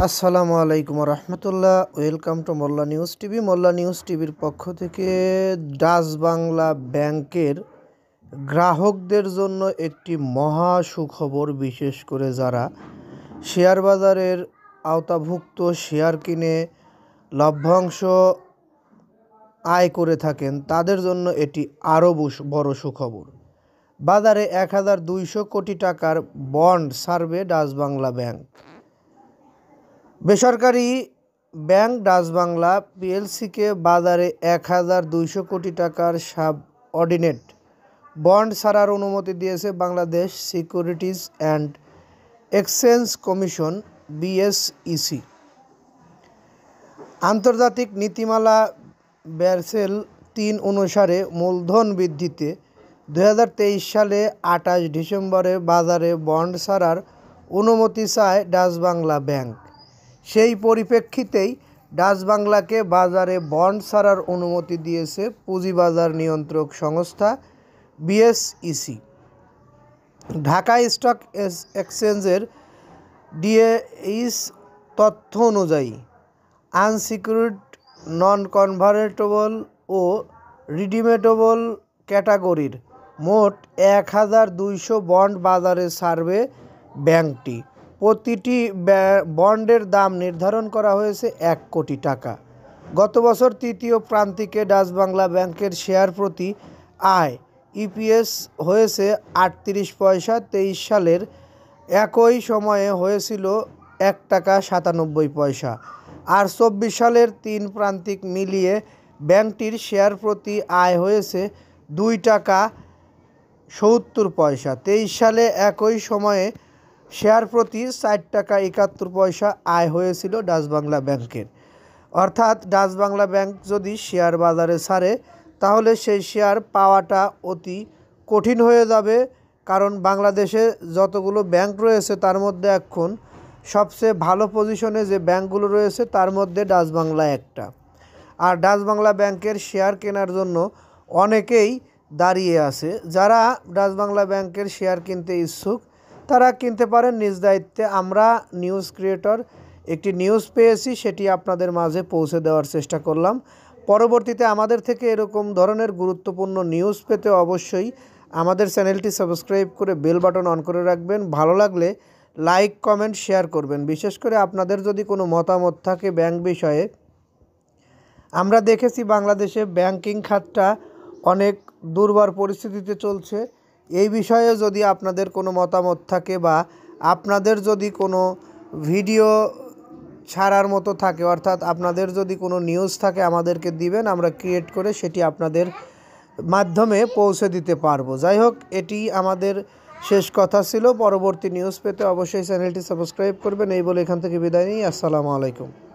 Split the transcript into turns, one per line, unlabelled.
আসসালামু আলাইকুম রহমতুল্লাহ। Welcome to Molla news TV. Molla news টিভির পক্ষ থেকে ডাচ বাংলা ব্যাংকের গ্রাহকদের জন্য একটি মহা সুখবর। বিশেষ করে যারা শেয়ার বাজারের আওতাভুক্ত শেয়ার কিনে লভ্যাংশ আয় করে থাকেন, তাদের জন্য এটি আরও বড় সুখবর। বাজারে 1200 কোটি টাকার বন্ড ছাড়বে ডাচ বাংলা ব্যাংক। বেসরকারি ব্যাংক ডাচ বাংলা পিএলসিকে বাজারে 1200 কোটি টাকার সাবঅর্ডিনেট বন্ড ছাড়ার অনুমতি দিয়েছে Bangladesh securities and exchange commission BSEC. আন্তর্জাতিক নীতিমালা ব্যাসেল 3 অনুসারে মূলধন বৃদ্ধিতে 2023 সালে 28 ডিসেম্বরে বাজারে বন্ড ছাড়ার অনুমতি চায় ডাচ বাংলা ব্যাংক। সেই পরিপ্রেক্ষিতেই ডাচ বাংলাকে বাজারে বন্ড ছাড়ার অনুমতি দিয়েছে পুঁজিবাজার নিয়ন্ত্রক সংস্থা বিএসইসি। ঢাকা স্টক এক্সচেঞ্জের ডিএইচ তথ্য অনুযায়ী আনসিকিউরড, নন কনভার্টেবল ও রিডিমেটেবল ক্যাটাগরির মোট 1200 বন্ড বাজারে ছাড়বে ব্যাংকটি। প্রতিটি বন্ডের দাম নির্ধারণ করা হয়েছে 1 কোটি টাকা। গত বছর তৃতীয় প্রান্তিকে ডাচ বাংলা ব্যাংকের শেয়ার প্রতি আয় ইপিএস হয়েছে 38 পয়সা। 23 সালের একই সময়ে হয়েছিল 1 টাকা 97 পয়সা। আর 24 সালের 3 প্রান্তিক মিলিয়ে ব্যাংকটির শেয়ার প্রতি আয় হয়েছে 2 টাকা 70 পয়সা। 23 সালে একই সময়ে শেয়ার প্রতি 4 টাকা 71 পয়সা আয় হয়েছিল ডাচ বাংলা ব্যাংকের। অর্থাৎ ডাচ বাংলা ব্যাংক যদি শেয়ার বাজারে ছাড়ে, তাহলে সেই শেয়ার পাওয়াটা অতি কঠিন হয়ে যাবে। কারণ বাংলাদেশে যতগুলো ব্যাংক রয়েছে তার মধ্যে এখন সবচেয়ে ভালো পজিশনে যে ব্যাংকগুলো রয়েছে তার মধ্যে ডাচ বাংলা একটা। আর ডাচ বাংলা ব্যাংকের শেয়ার কেনার জন্য অনেকেই দাঁড়িয়ে আছে। যারা ডাচ বাংলা ব্যাংকের শেয়ার কিনতে ইচ্ছুক তারা কিনতে পারেন নিজ দায়িত্বে। আমরা নিউজ ক্রিয়েটর একটি নিউজ পেয়েছি, সেটি আপনাদের মাঝে পৌঁছে দেওয়ার চেষ্টা করলাম। পরবর্তীতে আমাদের থেকে এরকম ধরনের গুরুত্বপূর্ণ নিউজ পেতে অবশ্যই আমাদের চ্যানেলটি সাবস্ক্রাইব করে বেল বাটন অন করে রাখবেন। ভালো লাগলে লাইক, কমেন্ট, শেয়ার করবেন। বিশেষ করে আপনাদের যদি কোনো মতামত থাকে ব্যাংক বিষয়ে। আমরা দেখেছি বাংলাদেশে ব্যাংকিং খাতটা অনেক দুর্বার পরিস্থিতিতে চলছে। এই বিষয়ে যদি আপনাদের কোনো মতামত থাকে বা আপনাদের যদি কোনো ভিডিও ছাড়ার মতো থাকে, অর্থাৎ আপনাদের যদি কোনো নিউজ থাকে আমাদেরকে দিবেন, আমরা ক্রিয়েট করে সেটি আপনাদের মাধ্যমে পৌঁছে দিতে পারবো। যাই হোক, এটি আমাদের শেষ কথা ছিল। পরবর্তী নিউজ পেতে অবশ্যই চ্যানেলটি সাবস্ক্রাইব করবেন। এই বলে এখান থেকে বিদায় নিই। আসসালামু আলাইকুম।